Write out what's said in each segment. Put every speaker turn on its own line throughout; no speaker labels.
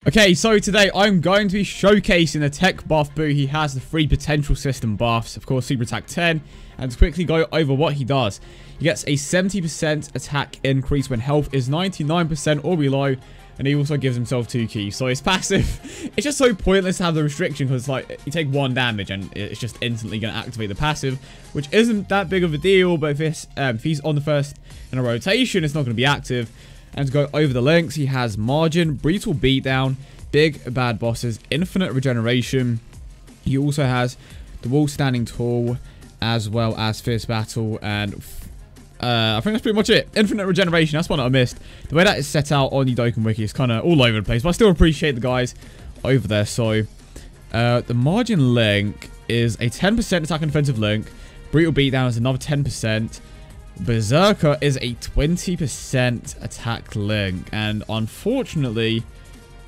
Okay, so today I'm going to be showcasing the TEQ Buff Buu. He has the 3 potential system buffs, of course, Super Attack 10, and to quickly go over what he does. He gets a 70% attack increase when health is 99% or below, and he also gives himself 2 keys. So his passive, it's just so pointless to have the restriction, because like you take 1 damage and it's just instantly going to activate the passive, which isn't that big of a deal. But if he's on the first in a rotation, it's not going to be active. And to go over the links, he has Margin, Brutal Beatdown, Big Bad Bosses, Infinite Regeneration. He also has the Wall Standing Tall, as well as Fierce Battle, and I think that's pretty much it. Infinite Regeneration, that's one that I missed. The way that is set out on the Dokkan Wiki is kind of all over the place, but I still appreciate the guys over there. So, the Margin link is a 10% attack and defensive link. Brutal Beatdown is another 10%. Berserker is a 20% attack link, and unfortunately,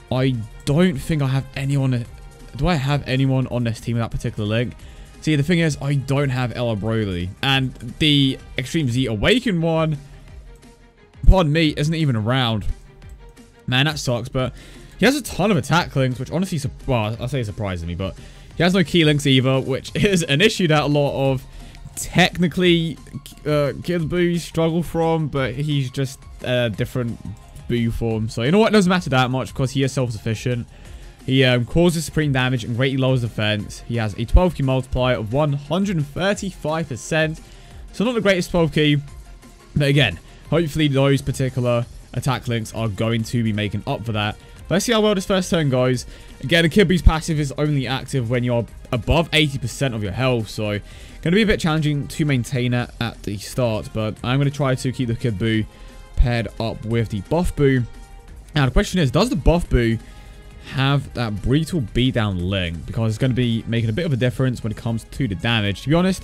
I don't think I have anyone. Do I have anyone on this team with that particular link? See, the thing is, I don't have Ella Broly, and the Extreme Z Awakened one, pardon me, isn't even around. Man, that sucks. But he has a ton of attack links, which honestly, well, I say surprises me, but he has no key links either, which is an issue that a lot of technically Kid Buu struggle from, but he's just a different Buu form. So you know what, it doesn't matter that much because he is self-sufficient. He causes supreme damage and greatly lowers defense. He has a 12 key multiplier of 135%. So not the greatest 12 key, but again, hopefully those particular attack links are going to be making up for that. Let's see how well this first turn goes. Again, a Kid Buu's passive is only active when you're above 80% of your health, so going to be a bit challenging to maintain it at the start, but I'm going to try to keep the Kid Buu paired up with the Buff Buu. Now, the question is, does the Buff Buu have that Brutal Beatdown link? Because it's going to be making a bit of a difference when it comes to the damage. To be honest,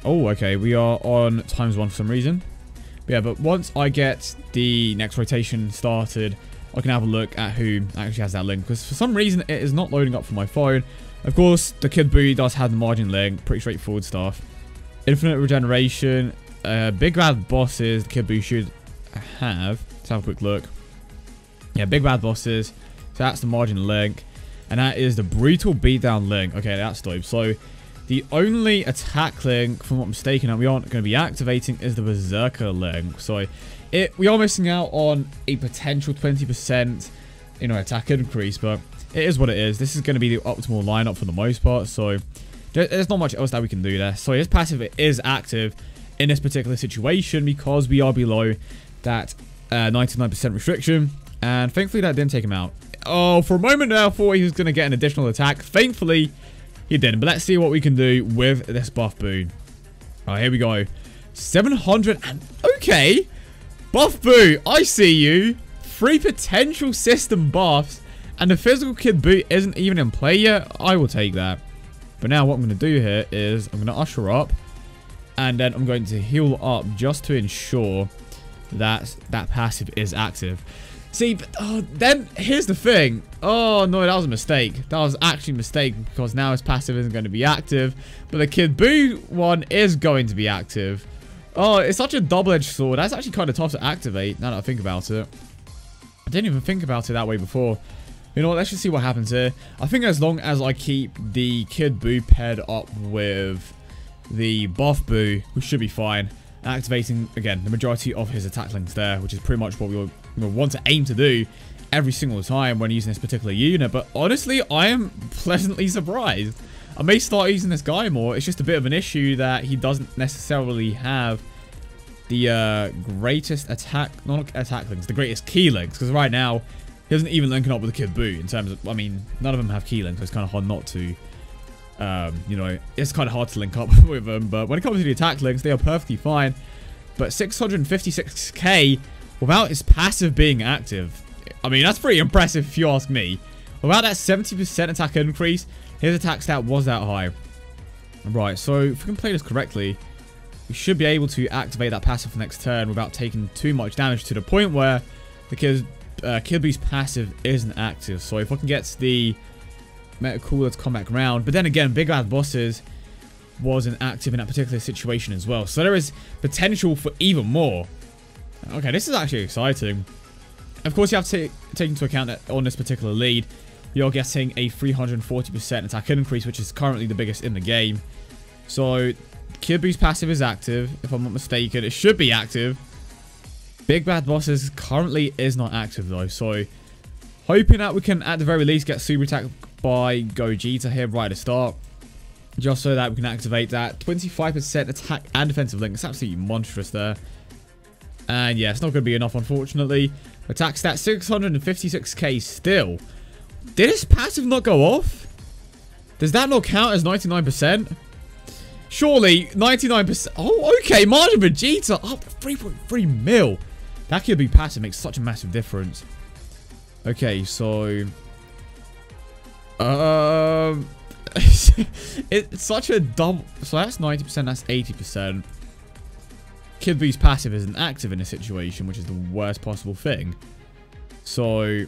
oh, okay, we are on ×1 for some reason. But yeah, but once I get the next rotation started, I can have a look at who actually has that link, because for some reason it is not loading up for my phone. Of course, the Kid Buu does have the Margin link, pretty straightforward stuff. Infinite Regeneration, Big Bad Bosses, the Kid Buu should have. Let's have a quick look. Yeah, Big Bad Bosses, so that's the Margin link, and that is the Brutal Beatdown link. Okay, that's dope. So the only attack link, if I'm not mistaken, that we aren't going to be activating is the Berserker link. So we are missing out on a potential 20%, attack increase, but it is what it is. This is going to be the optimal lineup for the most part, so there's not much else that we can do there. So his passive is active in this particular situation because we are below that 99% restriction, and thankfully that didn't take him out. Oh, for a moment there I thought he was going to get an additional attack. Thankfully, he didn't, but let's see what we can do with this Buff Buu. Alright, here we go. 700 and... okay! Buff Buu, I see you. 3 potential system buffs, and the physical Kid Buu isn't even in play yet. I will take that. But now what I'm going to do here is I'm going to usher up, and then I'm going to heal up just to ensure that that passive is active. See, but, then here's the thing. Oh no, that was a mistake. That was actually a mistake, because now his passive isn't going to be active, but the Kid Buu one is going to be active. Oh, it's such a double-edged sword. That's actually kind of tough to activate, now that I think about it. I didn't even think about it that way before. You know what, let's just see what happens here. I think as long as I keep the Kid Buu paired up with the Buff Buu, we should be fine. Activating, again, the majority of his attack links there, which is pretty much what we want to aim to do every single time when using this particular unit. But honestly, I am pleasantly surprised. I may start using this guy more. It's just a bit of an issue that he doesn't necessarily have the greatest attack, not attack links, the greatest key links. Because right now, he isn't even linking up with the Kid Buu in terms of, I mean, none of them have key links, so it's kind of hard not to, it's kind of hard to link up with them. But when it comes to the attack links, they are perfectly fine. But 656k without his passive being active, I mean, that's pretty impressive if you ask me. Without that 70% attack increase, his attack stat was that high. Right, so if we can play this correctly, we should be able to activate that passive for next turn without taking too much damage, to the point where the Kid Buu's passive isn't active. So if I can get the Meta Cooler to come back around, but then again, Big Bad Bosses wasn't active in that particular situation as well. So there is potential for even more. Okay, this is actually exciting. Of course, you have to take into account that on this particular lead, you're getting a 340% attack increase, which is currently the biggest in the game. So, Kid Buu's passive is active, if I'm not mistaken. It should be active. Big Bad Bosses currently is not active, though. So, hoping that we can, at the very least, get super attack by Gogeta here right at the start. Just so that we can activate that 25% attack and defensive link. It's absolutely monstrous there. And yeah, it's not going to be enough, unfortunately. Attack stat 656k still. Did his passive not go off? Does that not count as 99%? Surely, 99%. Oh, okay. Margin Vegeta up 3.3 mil. That Kid Buu passive makes such a massive difference. Okay, so... it's such a dumb... So that's 90%, that's 80%. Kid Buu's passive isn't active in this situation, which is the worst possible thing. So...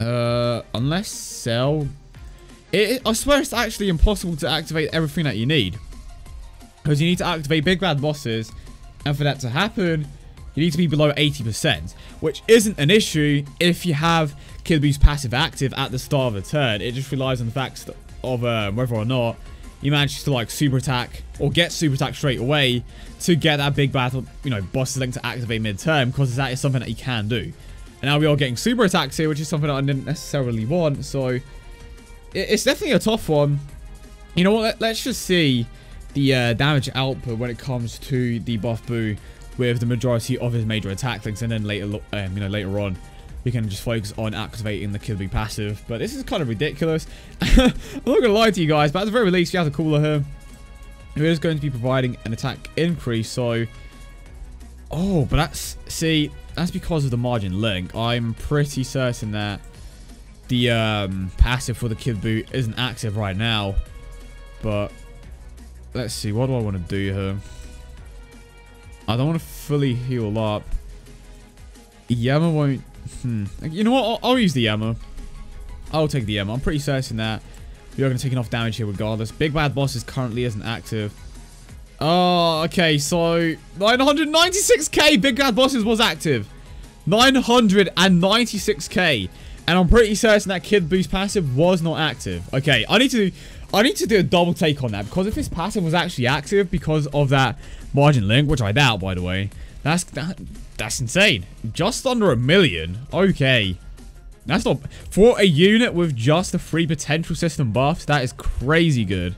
unless Cell... I swear it's actually impossible to activate everything that you need. Because you need to activate Big Bad Bosses, and for that to happen, you need to be below 80%. Which isn't an issue if you have Kid Buu's passive active at the start of the turn. It just relies on the fact of whether or not you manage to like super attack or get super attack straight away to get that big battle, boss's link to activate mid-turn, because that is something that you can do. And now we are getting super attacks here, which is something that I didn't necessarily want. So it's definitely a tough one. You know what? Let's just see the damage output when it comes to the Buff Buu with the majority of his major attack links, and then later, later on, we can just focus on activating the Kid Buu passive. But this is kind of ridiculous. I'm not gonna lie to you guys, but at the very least, you have the cooler here, who is going to be providing an attack increase. So, oh, but that's because of the margin link. I'm pretty certain that the passive for the Kid Buu isn't active right now. But let's see, what do I want to do here? I don't want to fully heal up. Yama won't... You know what? I'll use the Yama. I'll take the Yama. I'm pretty certain that we are going to take enough damage here regardless. Big Bad Bosses currently isn't active. Oh, okay. So, 996k Big Bad Bosses was active. 996k. And I'm pretty certain that Kid Buu's passive was not active. Okay, I need to do a double take on that, because if his passive was actually active because of that margin link, which I doubt, by the way, that's insane. Just under 1 million. Okay. That's not... For a unit with just the 3 potential system buffs, that is crazy good.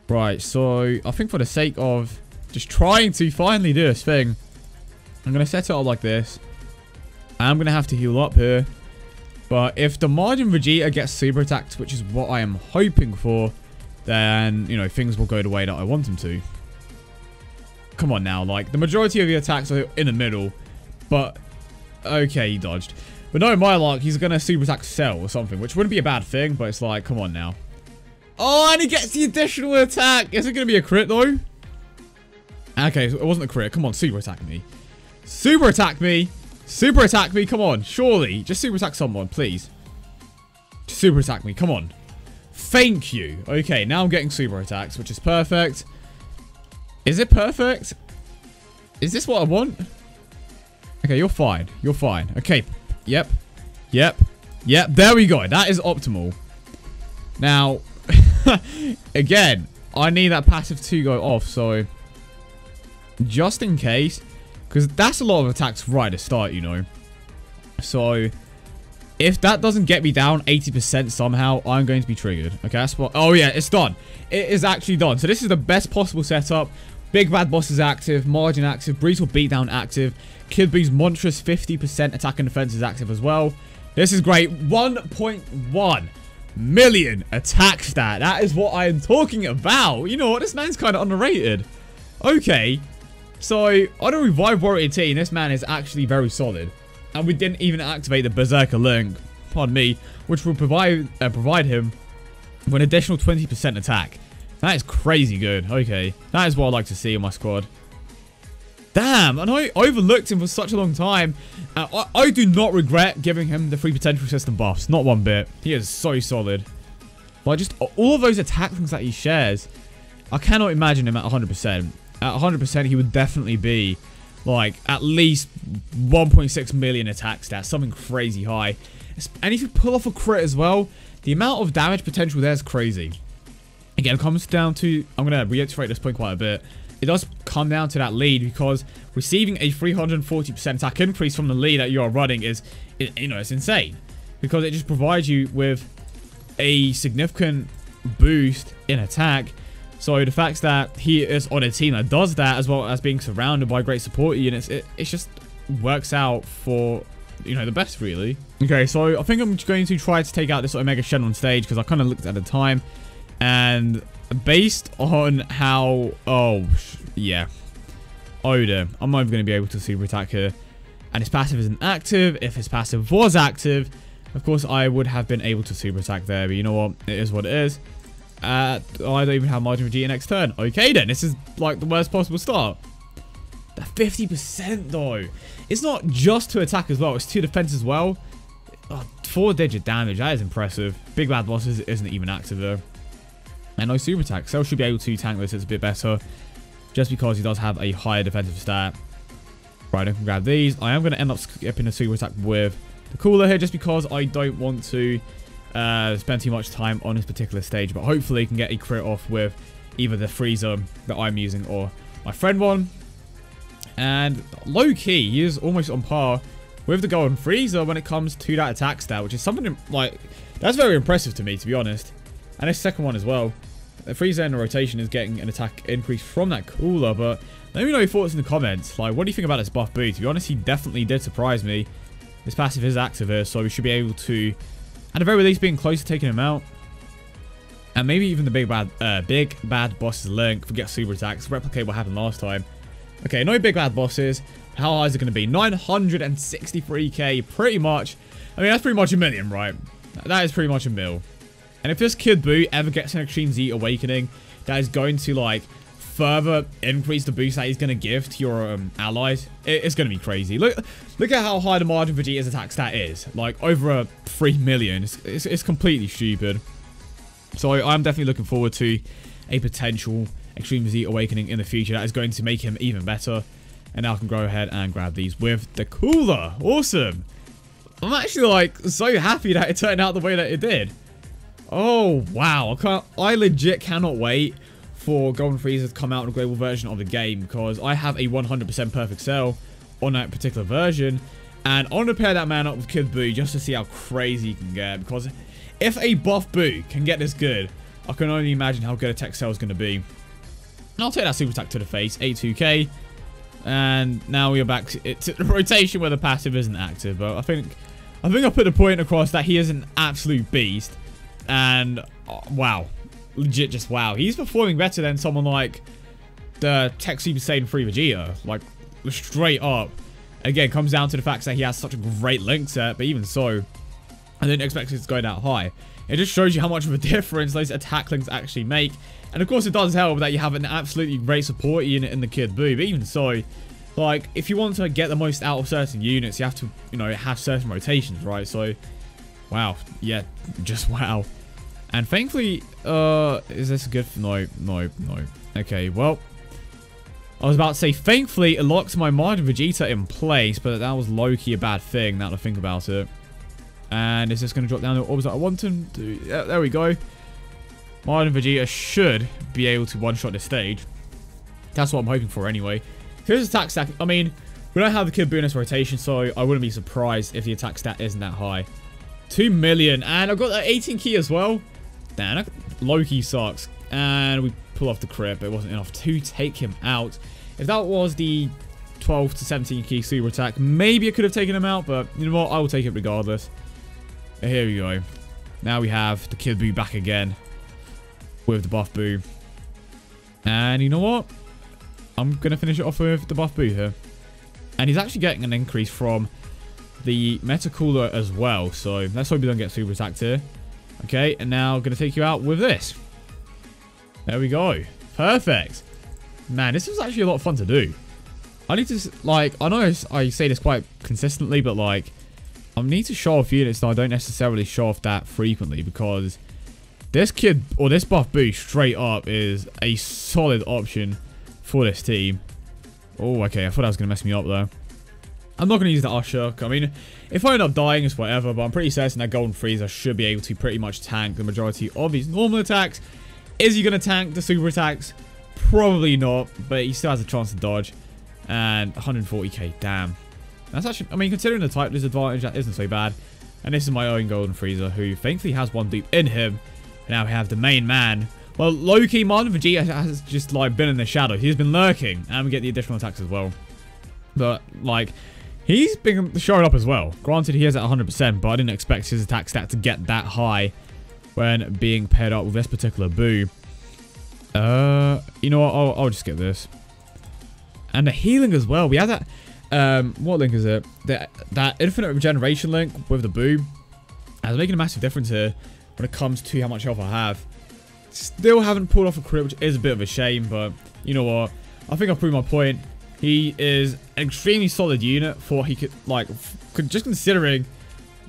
Right, so I think for the sake of just trying to finally do this thing, I'm going to set it up like this. I'm going to have to heal up here. But if the Margin Vegeta gets super attacked, which is what I am hoping for, then, things will go the way that I want them to. Come on now, like, the majority of the attacks are in the middle. But, okay, he dodged. But no, my luck, he's going to super attack Cell or something, which wouldn't be a bad thing, but it's like, come on now. Oh, and he gets the additional attack. Is it going to be a crit, though? Okay, so it wasn't a crit. Come on, super attack me. Super attack me. Super attack me. Come on, surely. Just super attack someone, please. Just super attack me. Come on. Thank you. Okay, now I'm getting super attacks, which is perfect. Is it perfect? Is this what I want? Okay, you're fine. You're fine. Okay. Yep. Yep. Yep. There we go. That is optimal. Now, again, I need that passive to go off, so just in case, because that's a lot of attacks right at the start, So, if that doesn't get me down 80% somehow, I'm going to be triggered. Okay, that's what... Oh, yeah, it's done. It is actually done. So, this is the best possible setup. Big Bad Boss is active. Margin active. Brutal Beatdown active. Kid Buu's monstrous 50% attack and defense is active as well. This is great. 1.1 million attack stat. That is what I am talking about. You know what? This man's kind of underrated. Okay. So, on a Revive Warrior team, this man is actually very solid. And we didn't even activate the Berserker link, pardon me, which will provide him with an additional 20% attack. That is crazy good. Okay, that is what I'd like to see in my squad. Damn, and I overlooked him for such a long time. I do not regret giving him the 3 potential system buffs. Not one bit. He is so solid. Like, just all of those attack things that he shares, I cannot imagine him at 100%. At 100%, he would definitely be like at least 1.6 million attack stats, something crazy high. And if you pull off a crit as well, the amount of damage potential there is crazy. Again, it comes down to, I'm going to reiterate this point quite a bit. It does come down to that lead, because receiving a 340% attack increase from the lead that you are running is, you know, it's insane. Because it just provides you with a significant boost in attack. So the fact that he is on a team that does that, as well as being surrounded by great support units, it just works out for, you know, the best, really. Okay, so I think I'm going to try to take out this Omega Shen on stage, because I kind of looked at the time. And based on how... Oh, yeah. Oh, dear. I'm not even going to be able to super attack here. And his passive isn't active. If his passive was active, of course, I would have been able to super attack there. But you know what? It is what it is. I don't even have margin for G next turn. Okay, then. This is, like, the worst possible start. That 50%, though. It's not just to attack as well. It's to defense as well. Oh, 4-digit damage. That is impressive. Big Bad Boss isn't even active, though. And no super attack. Cell should be able to tank this. It's a bit better. Just because he does have a higher defensive stat. Right, I can grab these. I am going to end up skipping a super attack with the cooler here, just because I don't want to spend too much time on this particular stage. But hopefully, I can get a crit off with either the freezer that I'm using or my friend one. And low-key, he is almost on par with the golden freezer when it comes to that attack stat, which is something like... That's very impressive to me, to be honest. And this second one as well. The freezer in the rotation is getting an attack increase from that cooler, but let me know your thoughts in the comments. Like, what do you think about this Buff Buu? To be honest, he definitely did surprise me. His passive is active here, so we should be able to, at the very least, being close to taking him out. And maybe even the big bad boss's link, forget super attacks, replicate what happened last time. Okay, no big bad bosses. How high is it going to be? 963k, pretty much. I mean, that's pretty much a million, right? That is pretty much a mil. And if this Kid Buu ever gets an Extreme Z Awakening, that is going to, like, further increase the boost that he's going to give to your allies. It's going to be crazy. Look at how high the margin for Vegeta's attack stat is. Like, over 3 million. It's completely stupid. So I'm definitely looking forward to a potential Extreme Z Awakening in the future. That is going to make him even better. And now I can go ahead and grab these with the cooler. Awesome. I'm actually, like, so happy that it turned out the way that it did. Oh, wow. I legit cannot wait for Golden Freezer to come out in a global version of the game, because I have a 100% perfect cell on that particular version. And I want to pair that man up with Kid Buu just to see how crazy he can get. Because if a Buff Buu can get this good, I can only imagine how good a tech cell is going to be. And I'll take that super attack to the face, 82k. And now we are back to the rotation where the passive isn't active. But I think I put the point across that he is an absolute beast. And wow, legit just wow. He's performing better than someone like the Tech Super Saiyan 3 Vegeta. Like, straight up. Again, comes down to the fact that he has such a great link set, but even so, I didn't expect it to go that high. It just shows you how much of a difference those attack links actually make. And of course, it does help that you have an absolutely great support unit in the Kid Buu. But even so, like, if you want to get the most out of certain units, you have to, you know, have certain rotations, right? So, wow. Yeah, just wow. And thankfully, is this good? No. Okay, well, I was about to say, thankfully, it locked my Margin Vegeta in place, but that was low-key a bad thing, now that I think about it. And is this going to drop down the orbs that I want him to? Yeah, there we go. Margin Vegeta should be able to one-shot this stage. That's what I'm hoping for anyway. Here's attack stat. I mean, we don't have the Kid Buu in this rotation, so I wouldn't be surprised if the attack stat isn't that high. 2 million, and I've got that 18 key as well. Damn, that low-key sucks. And we pull off the crit, but it wasn't enough to take him out. If that was the 12 to 17 key super attack, maybe I could have taken him out, but you know what? I will take it regardless. Here we go. Now we have the Kid Buu back again with the Buff Buu. And you know what? I'm going to finish it off with the Buff Buu here. And he's actually getting an increase from the Meta Cooler as well. So let's hope we don't get super attacked here. Okay, and now I'm going to take you out with this. There we go. Perfect. Man, this was actually a lot of fun to do. I need to, like, I know I say this quite consistently, but, like, I need to show off units that I don't necessarily show off that frequently, because this kid, or this Buff Buu straight up is a solid option for this team. Oh, okay. I thought that was going to mess me up, though. I'm not going to use the Usher. I mean, if I end up dying, it's whatever. But I'm pretty certain that Golden Frieza should be able to pretty much tank the majority of his normal attacks. Is he going to tank the super attacks? Probably not. But he still has a chance to dodge. And 140k. Damn. That's actually... I mean, considering the type disadvantage, that isn't so bad. And this is my own Golden Frieza, who thankfully has one dupe in him. And now we have the main man. Well, low-key, Martin Vegeta has just, like, been in the shadow. He's been lurking. And we get the additional attacks as well. But, like, he's been showing up as well. Granted, he is at 100%, but I didn't expect his attack stat to get that high when being paired up with this particular Buu. You know what? I'll just get this. And the healing as well. We have that... what link is it? That infinite regeneration link with the Buu. That's making a massive difference here when it comes to how much health I have. Still haven't pulled off a crit, which is a bit of a shame, but you know what? I think I've proved my point. He is an extremely solid unit for what he could, like, just considering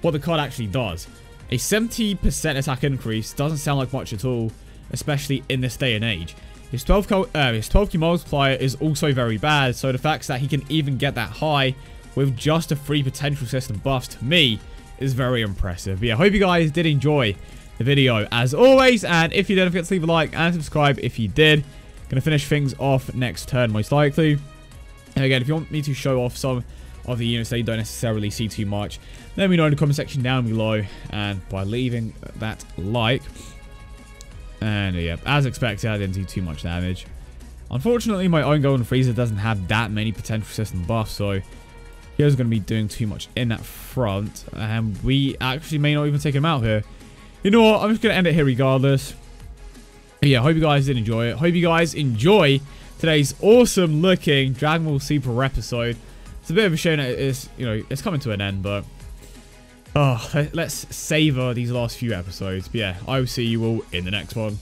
what the card actually does. A 70% attack increase doesn't sound like much at all, especially in this day and age. His 12k multiplier is also very bad, so the fact that he can even get that high with just the 3 potential system buffs, to me, is very impressive. But yeah, I hope you guys did enjoy the video as always, and if you did, don't forget to leave a like and subscribe if you did. Gonna finish things off next turn most likely. And again, if you want me to show off some of the units that you don't necessarily see too much, let me know in the comment section down below, and by leaving that like. And yeah, as expected, I didn't do too much damage. Unfortunately, my own Golden Frieza doesn't have that many potential system buffs, so he isn't going to be doing too much in that front, and we actually may not even take him out here. You know what? I'm just going to end it here regardless. But yeah, hope you guys did enjoy it. Hope you guys enjoy today's awesome looking Dragon Ball Super episode. It's a bit of a shame that it's, you know, it's coming to an end, but let's savor these last few episodes. But yeah, I will see you all in the next one.